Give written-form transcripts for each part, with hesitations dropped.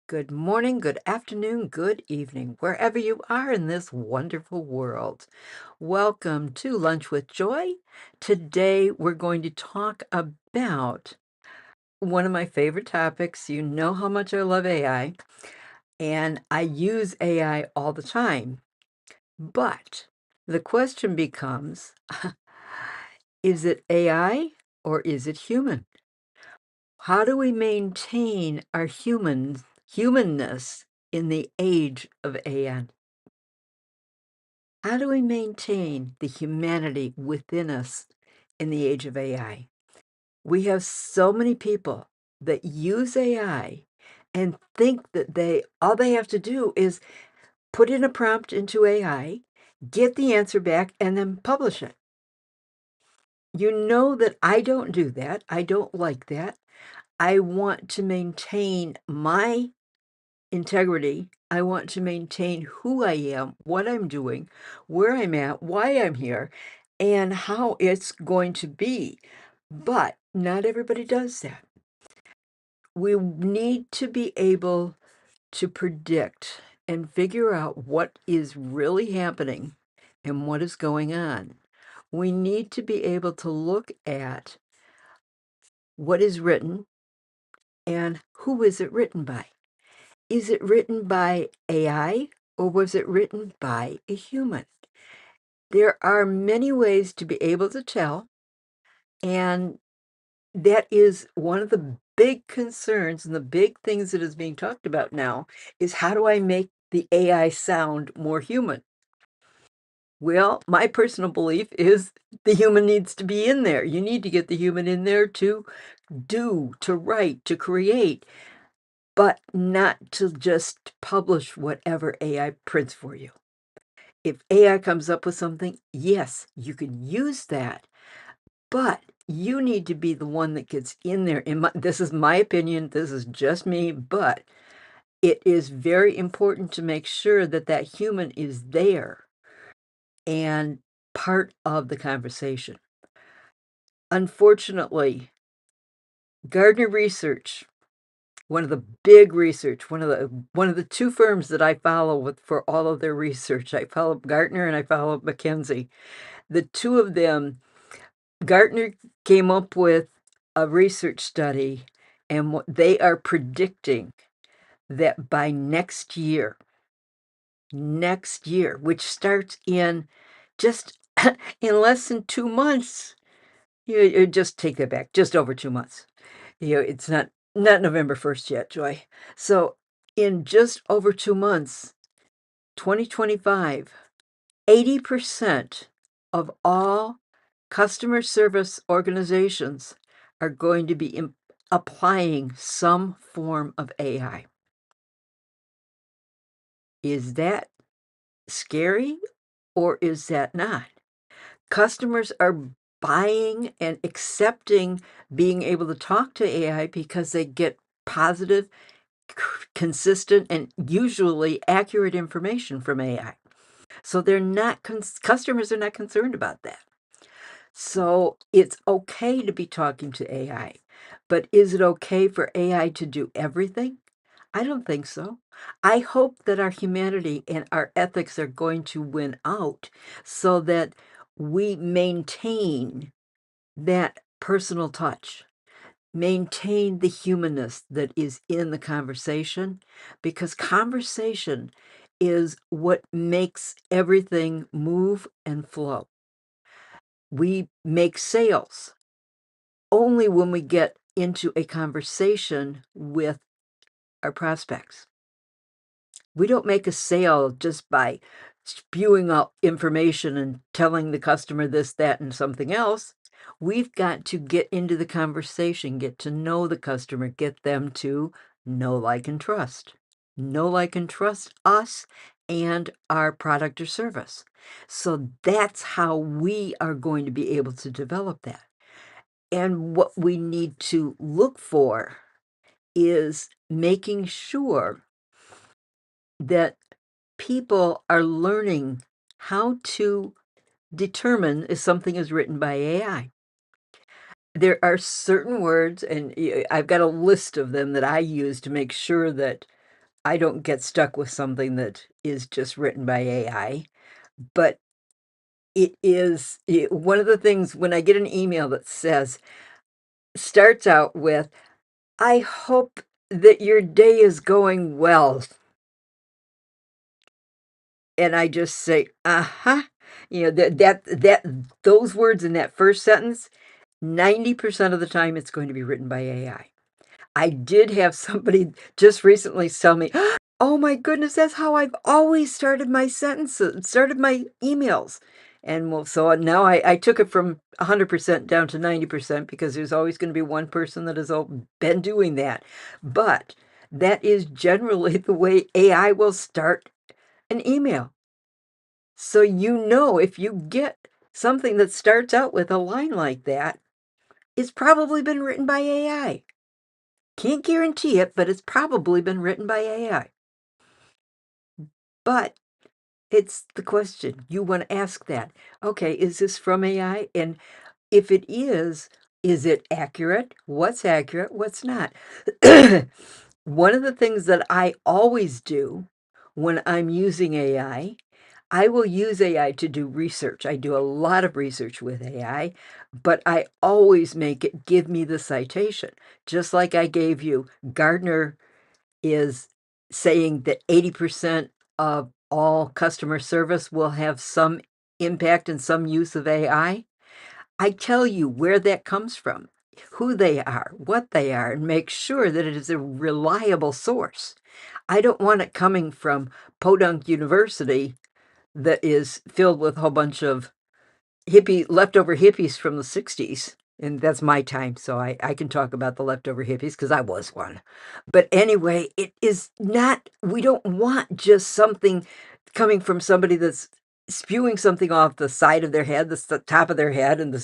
Good morning, good afternoon, good evening, wherever you are in this wonderful world. Welcome to Lunch with Joy. Today, we're going to talk about one of my favorite topics. You know how much I love AI, and I use AI all the time. But the question becomes, is it AI or is it human? How do we maintain our humanness in the age of AI? How do we maintain the humanity within us in the age of AI? We have so many people that use AI and think that all they have to do is put in a prompt into AI, get the answer back, and then publish it. You know that I don't do that. I don't like that. I want to maintain my integrity. I want to maintain who I am, what I'm doing, where I'm at, why I'm here, and how it's going to be. But not everybody does that. We need to be able to predict and figure out what is really happening and what is going on. We need to be able to look at what is written and who is it written by. Is it written by AI or was it written by a human? There are many ways to be able to tell, and that is one of the big concerns and the big things that is being talked about now is how do I make the AI sound more human? Well, my personal belief is the human needs to be in there. You need to get the human in there to do, to write, to create, but not to just publish whatever AI prints for you. If AI comes up with something, yes, you can use that, but you need to be the one that gets in there. This is my opinion, this is just me, but it is very important to make sure that that human is there and part of the conversation. Unfortunately, Gardner Research, one of the big research, one of the two firms that I follow for all of their research. I follow Gartner and I follow McKinsey. The two of them, Gartner came up with a research study, and what they are predicting that by next year, which starts in just in less than 2 months, just take that back, just over 2 months. It's not November 1st yet, Joy. So, in just over 2 months, 2025, 80% of all customer service organizations are going to be applying some form of AI. Is that scary or is that not? Customers are buying and accepting being able to talk to AI because they get positive, consistent, and usually accurate information from AI. So they're not customers are not concerned about that. So it's okay to be talking to AI, but is it okay for AI to do everything? I don't think so. I hope that our humanity and our ethics are going to win out so that we maintain that personal touch, maintain the humanness that is in the conversation, because conversation is what makes everything move and flow. We make sales only when we get into a conversation with our prospects. We don't make a sale just by spewing out information and telling the customer this, that, and something else. We've got to get into the conversation, get to know the customer, get them to know, like, and trust. Know, like, and trust us and our product or service. So that's how we are going to be able to develop that. And what we need to look for is making sure that people are learning how to determine if something is written by AI. There are certain words, and I've got a list of them that I use to make sure that I don't get stuck with something that is just written by AI, but one of the things when I get an email that starts out with, "I hope that your day is going well," and I just say, "Uh-huh." Those words in that first sentence, 90% of the time, it's going to be written by AI. I did have somebody just recently tell me, "Oh my goodness, that's how I've always started my sentences, started my emails." And well, so now I took it from 100% down to 90% because there's always gonna be one person that has been doing that. But that is generally the way AI will start an email. So you know if you get something that starts out with a line like that, it's probably been written by AI. Can't guarantee it, but it's probably been written by AI. But it's the question. You wanna ask that. Okay, is this from AI? And if it is it accurate? What's accurate? What's not? One of the things that I always do when I'm using I will use AI to do research. I do a lot of research with AI, but I always make it give me the citation. Just like I gave you, Gardner is saying that 80% of all customer service will have some impact and some use of AI. I tell you where that comes from, who they are, what they are, and make sure that it is a reliable source. I don't want it coming from Podunk University that is filled with a whole bunch of leftover hippies from the '60s, and that's my time, so I can talk about the leftover hippies because I was one. But anyway, it is not we don't want just something coming from somebody that's spewing something off the side of their head, the top of their head, and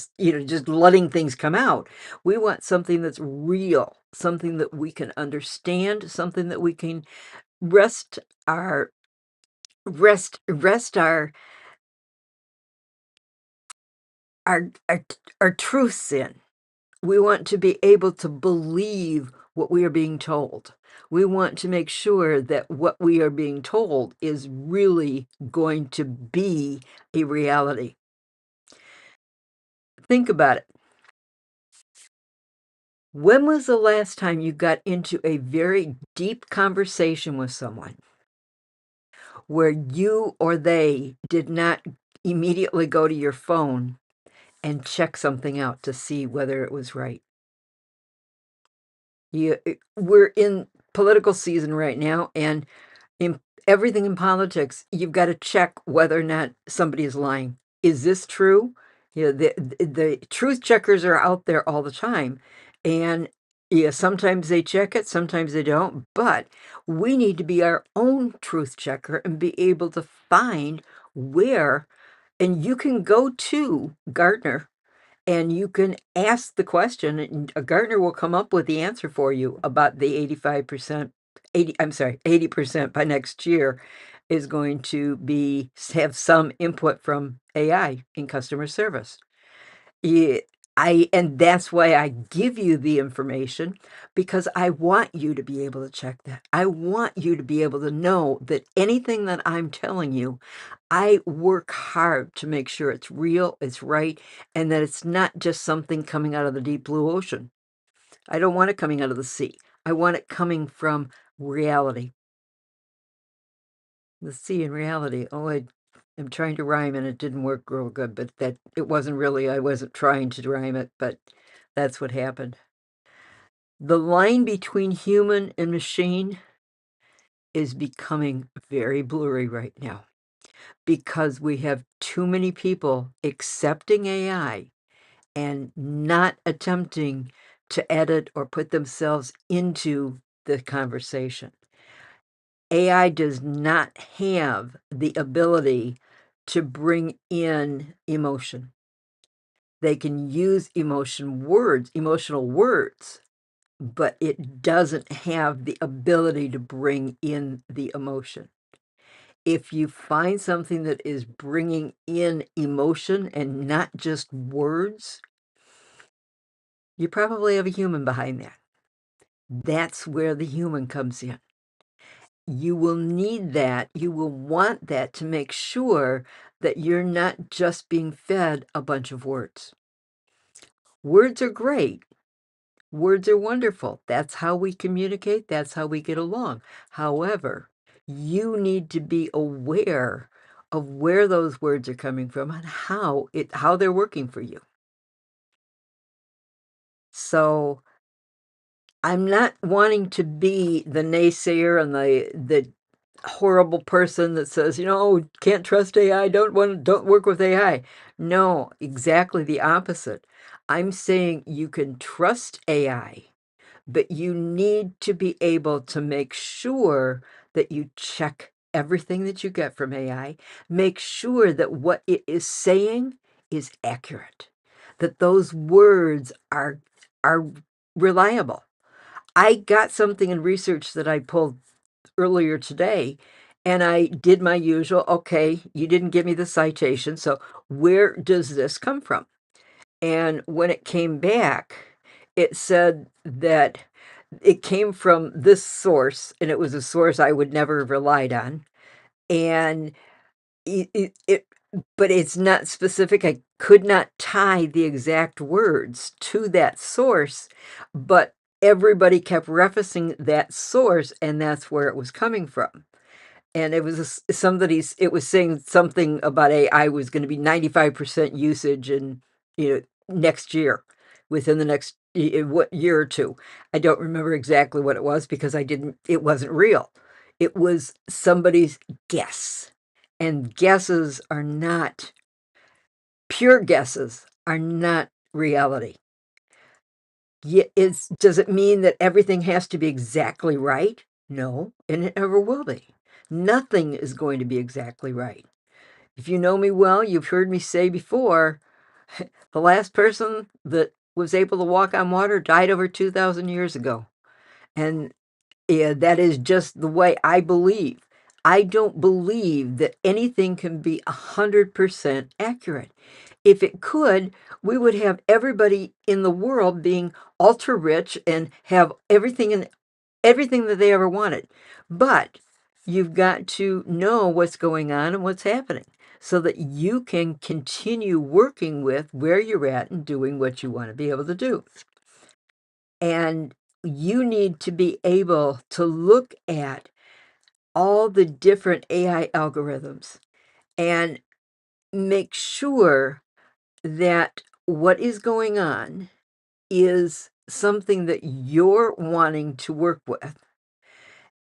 just letting things come out. We want something that's real, something that we can understand, something that we can rest our rest our truths in. We want to be able to believe what we are being told. We want to make sure that what we are being told is really going to be a reality. Think about it. When was the last time you got into a very deep conversation with someone where you or they did not immediately go to your phone and check something out to see whether it was right? We're in political season right now, and in everything in politics, you've gotta check whether or not somebody is lying. Is this true? The truth checkers are out there all the time, and, yeah, sometimes they check it, sometimes they don't, but we need to be our own truth checker and be able to find where and you can go to Gartner and you can ask the question, and a gardener will come up with the answer for you about the 85%, 80 I'm sorry, 80% by next year is going to have some input from AI in customer service. Yeah, and that's why I give you the information because I want you to be able to check that. I want you to be able to know that anything that I'm telling you, I work hard to make sure it's real, it's right, and that it's not just something coming out of the deep blue ocean. I don't want it coming out of the sea. I want it coming from reality. The sea in reality. Oh, I'm trying to rhyme and it didn't work real good, but that it wasn't really, I wasn't trying to rhyme it, but that's what happened. The line between human and machine is becoming very blurry right now because we have too many people accepting AI and not attempting to edit or put themselves into the conversation. AI does not have the ability to bring in emotion. They can use emotional words, but it doesn't have the ability to bring in the emotion. If you find something that is bringing in emotion and not just words, you probably have a human behind that. That's where the human comes in. you will need that, you will want that to make sure that you're not just being fed a bunch of words. Words are great. Words are wonderful. That's how we communicate, that's how we get along. However, you need to be aware of where those words are coming from and how they're working for you. So, I'm not wanting to be the naysayer and the horrible person that says, "Can't trust AI, don't work with AI." No, exactly the opposite. I'm saying you can trust AI, but you need to be able to make sure that you check everything that you get from AI. Make sure that what it is saying is accurate, that those words are reliable. I got something in research that I pulled earlier today, and I did my usual, "Okay, you didn't give me the citation, so where does this come from?" And when it came back, it said that it came from this source, and it was a source I would never have relied on, and it but it's not specific. I could not tie the exact words to that source, but everybody kept referencing that source, and that's where it was coming from. And it was somebody's it was saying something about AI was gonna be 95% usage in, next year, within the next what year or 2. I don't remember exactly what it was because it wasn't real. It was somebody's guess, and guesses are not pure guesses are not reality. Does it mean that everything has to be exactly right? No, and it never will be. Nothing is going to be exactly right. If you know me well, you've heard me say before, the last person that was able to walk on water died over 2,000 years ago. And yeah, that is just the way I believe. I don't believe that anything can be 100% accurate. If it could, we would have everybody in the world being ultra rich and have everything that they ever wanted. But you've got to know what's going on and what's happening so that you can continue working with where you're at and doing what you want to be able to do. And you need to be able to look at all the different AI algorithms and make sure that what is going on is something that you're wanting to work with.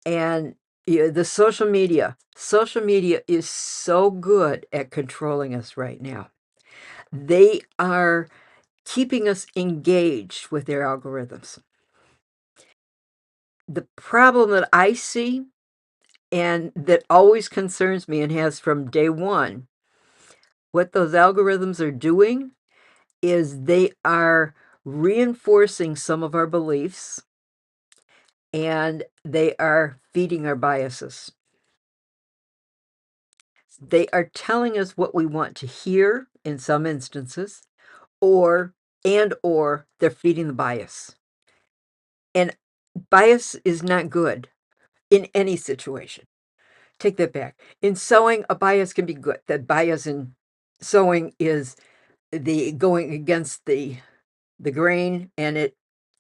And the social media is so good at controlling us right now. They are keeping us engaged with their algorithms. The problem that I see and that always concerns me and has from day one, what those algorithms are doing is they are reinforcing some of our beliefs and they are feeding our biases. They are telling us what we want to hear in some instances, or or they're feeding the bias. And bias is not good in any situation. Take that back. In sewing, a bias can be good. That bias in sewing is the going against the grain, and it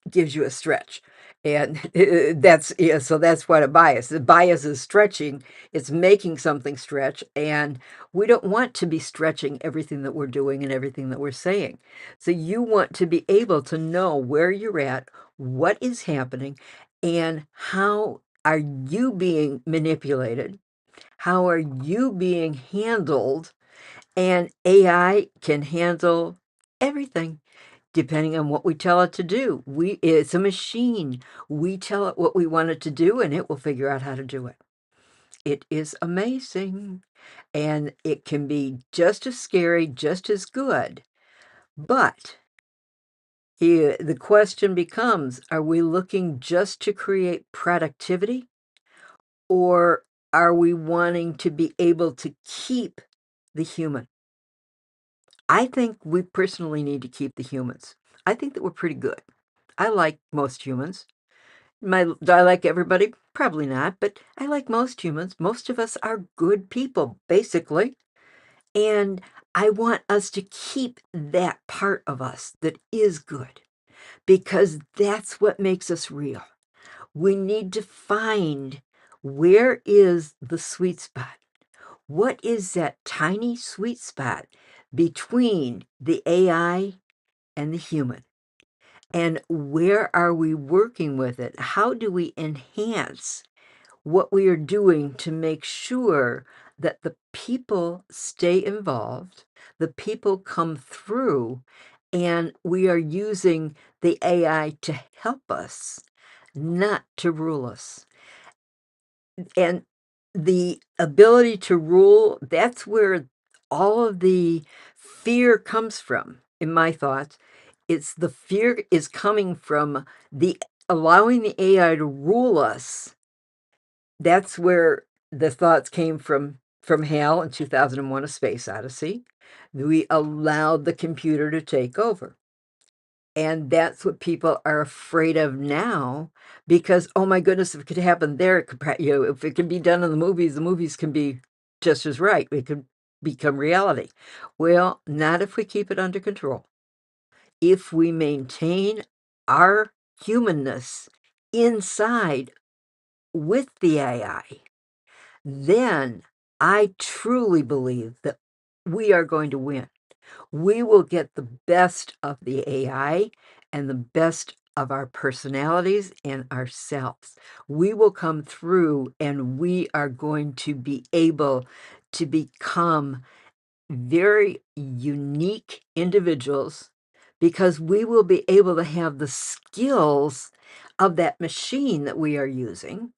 gives you a stretch. And so that's what a bias. The bias is stretching. It's making something stretch, and we don't want to be stretching everything that we're doing and everything that we're saying. So you want to be able to know where you're at, what is happening, and how are you being manipulated? How are you being handled? And AI can handle everything depending on what we tell it to do. It's a machine. We tell it what we want it to do, and it will figure out how to do it. It is amazing, and it can be just as scary, just as good. But the question becomes, are we looking just to create productivity, or are we wanting to be able to keep the human? I think we personally need to keep the humans. I think that we're pretty good. I like most humans. Do I like everybody? Probably not, but I like most humans. Most of us are good people, basically. And I want us to keep that part of us that is good because that's what makes us real. We need to find where is the sweet spot? What is that tiny sweet spot between the AI and the human? And where are we working with it? How do we enhance what we are doing to make sure that the people stay involved, the people come through, and we are using the AI to help us, not to rule us. And the ability to rule, that's where all of the fear comes from, in my thoughts. It's the fear is coming from the allowing the AI to rule us. That's where the thoughts came from HAL in 2001: A Space Odyssey. We allowed the computer to take over. And that's what people are afraid of now because, oh my goodness, if it could happen there, it could, if it can be done in the movies can be just as right. It could become reality. Well, not if we keep it under control. If we maintain our humanness inside with the AI, then I truly believe that we are going to win. We will get the best of the AI and the best of our personalities and ourselves. We will come through and we are going to be able to become very unique individuals because we will be able to have the skills of that machine that we are using.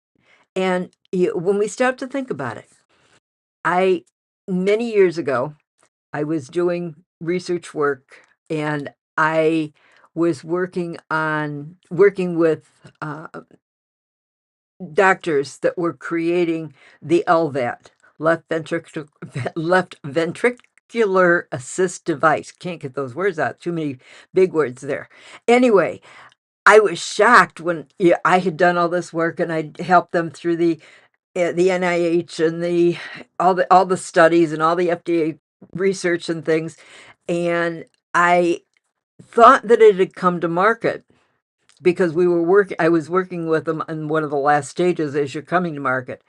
And when we start to think about it, I, many years ago, I was doing research work and I was working with doctors that were creating the LVAD, left ventricular assist device. Can't get those words out. Too many big words there. Anyway, I was shocked when I had done all this work and I helped them through the NIH and all the studies and all the FDA research and things, and I thought that it had come to market because I was working with them in one of the last stages as you're coming to market,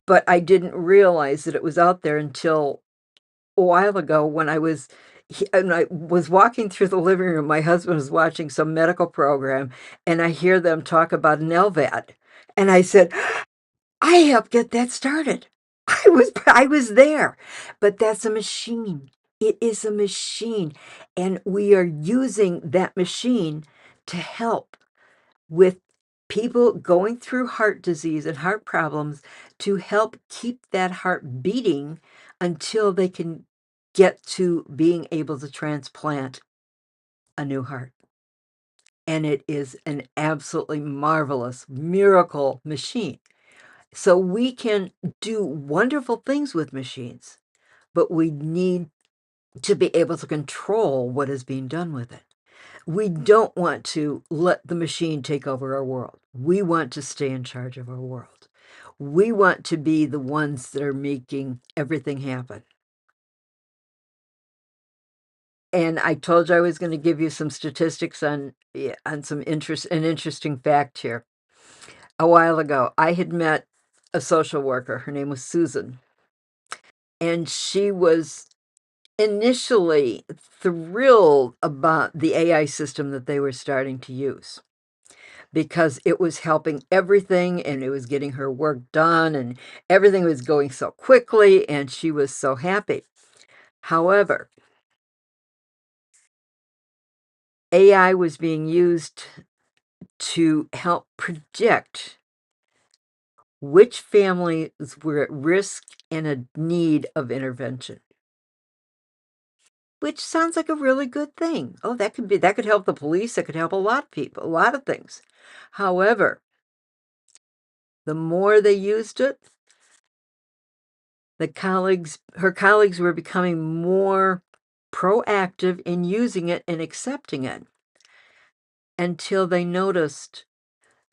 but I didn't realize that it was out there until a while ago when and I was walking through the living room. My husband was watching some medical program, and I hear them talk about an LVAD, and I said, I helped get that started. I was there. But that's a machine. It is a machine. And we are using that machine to help with people going through heart disease and heart problems to help keep that heart beating until they can get to being able to transplant a new heart. And it is an absolutely marvelous miracle machine. So we can do wonderful things with machines, but we need to be able to control what is being done with it. We don't want to let the machine take over our world. We want to stay in charge of our world. We want to be the ones that are making everything happen. And I told you I was going to give you some statistics on an interesting fact here. A while ago, I had met a social worker. Her name was Susan. And she was initially thrilled about the AI system that they were starting to use because it was helping everything and it was getting her work done and everything was going so quickly and she was so happy. However, AI was being used to help predict which families were at risk and a need of intervention. Which sounds like a really good thing. Oh, that could help the police, that could help a lot of people, a lot of things. However, the more they used it, her colleagues were becoming more proactive in using it and accepting it until they noticed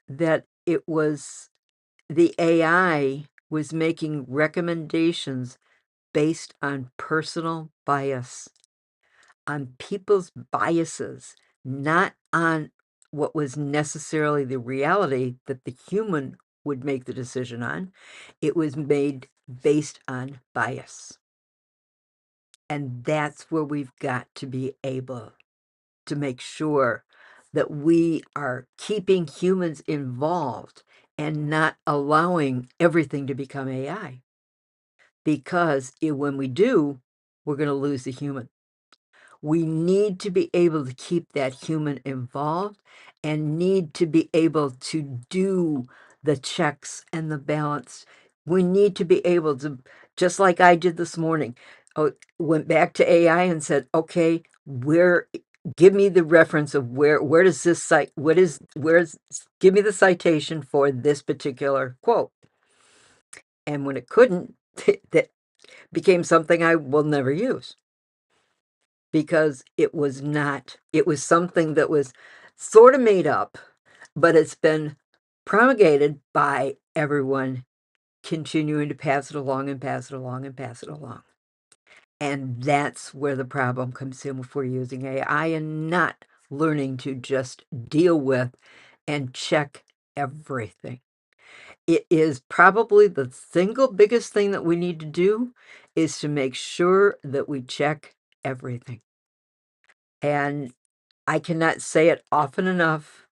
that it was the AI was making recommendations based on personal bias, on people's biases, not on what was necessarily the reality that the human would make the decision on. It was made based on bias. And that's where we've got to be able to make sure that we are keeping humans involved and not allowing everything to become AI. Because when we do, we're going to lose the human. We need to be able to keep that human involved and need to be able to do the checks and the balance. We need to be able to, just like I did this morning, went back to AI and said, okay, give me the reference of where does this cite, give me the citation for this particular quote. And when it couldn't, that became something I will never use. Because it was something that was sort of made up, but it's been promulgated by everyone continuing to pass it along and pass it along and pass it along. And that's where the problem comes in if we're using AI and not learning to just deal with and check everything. It is probably the single biggest thing that we need to do is to make sure that we check everything. And I cannot say it often enough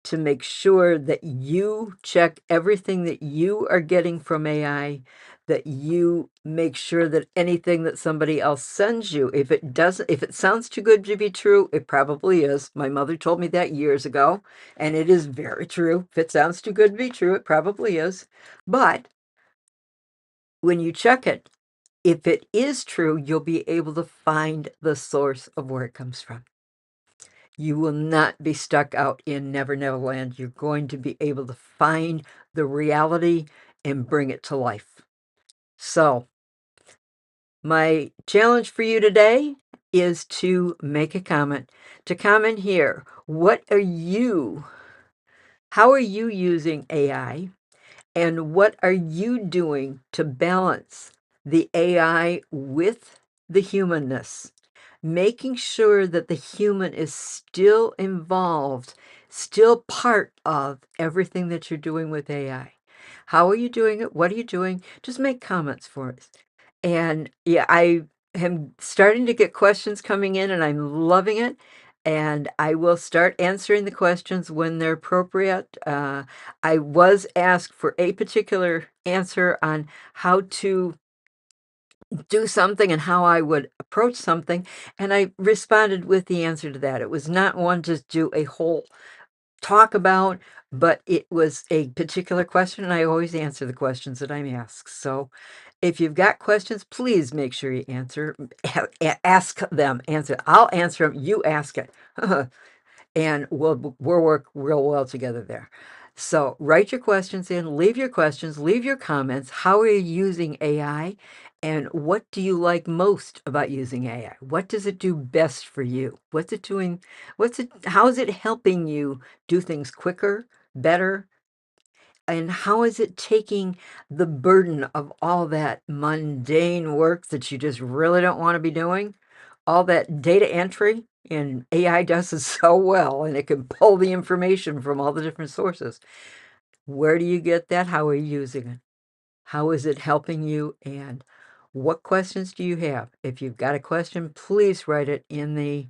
to make sure that you check everything that you are getting from AI, that you make sure that anything that somebody else sends you, if it sounds too good to be true, it probably is. My mother told me that years ago, and it is very true. If it sounds too good to be true, it probably is. But when you check it, if it is true, you'll be able to find the source of where it comes from. You will not be stuck out in Never Never Land. You're going to be able to find the reality and bring it to life. So, my challenge for you today is to make a comment. To comment here, how are you using AI? And what are you doing to balance the AI with the humanness? Making sure that the human is still involved, still part of everything that you're doing with AI. How are you doing it? What are you doing? Just make comments for us. And yeah, I am starting to get questions coming in and I'm loving it. And I will start answering the questions when they're appropriate. I was asked for a particular answer on how to do something and how I would approach something, and I responded with the answer to that. It was not one to do a whole talk about, but it was a particular question, and I always answer the questions that I'm asked. So if you've got questions, please make sure you ask them, answer. I'll answer them, you ask it. And we'll work real well together there. So write your questions in, leave your questions, leave your comments. How are you using AI? And what do you like most about using AI? What does it do best for you? What's it doing? How is it helping you do things quicker, better? And how is it taking the burden of all that mundane work that you just really don't want to be doing? All that data entry, and AI does it so well, and it can pull the information from all the different sources. Where do you get that? How are you using it? How is it helping you? And what questions do you have? If you've got a question, please write it in the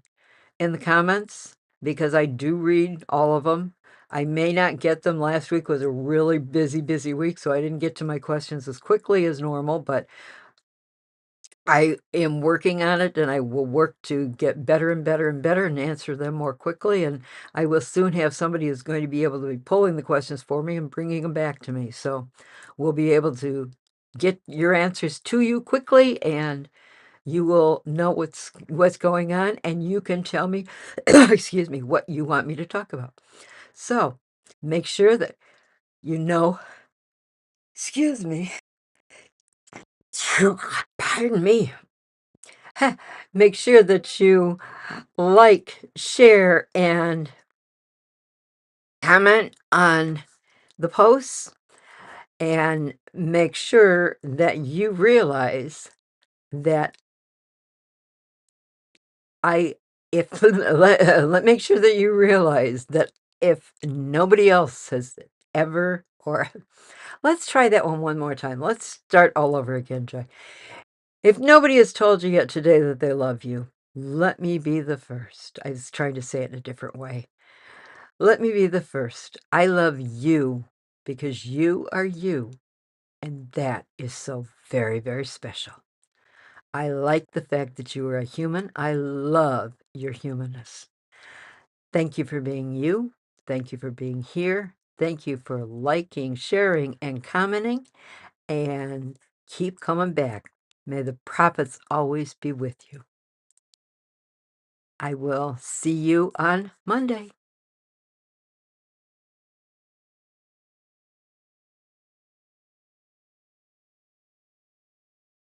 comments because I do read all of them. I may not get them. Last week was a really busy week, so I didn't get to my questions as quickly as normal, but I am working on it and I will work to get better and better and better and answer them more quickly. And I will soon have somebody who's going to be able to be pulling the questions for me and bringing them back to me. So we'll be able to get your answers to you quickly and you will know what's going on and you can tell me, excuse me, what you want me to talk about. So make sure that you know, excuse me, pardon me. Make sure that you like, share, and comment on the posts and make sure that you realize that I if make sure that you realize that if nobody else has ever or let's try that one more time. Let's start all over again, Joy. If nobody has told you yet today that they love you, let me be the first. I was trying to say it in a different way. Let me be the first. I love you because you are you, and that is so very, very special. I like the fact that you are a human. I love your humanness. Thank you for being you. Thank you for being here. Thank you for liking, sharing, and commenting. And keep coming back. May the prophets always be with you. I will see you on Monday.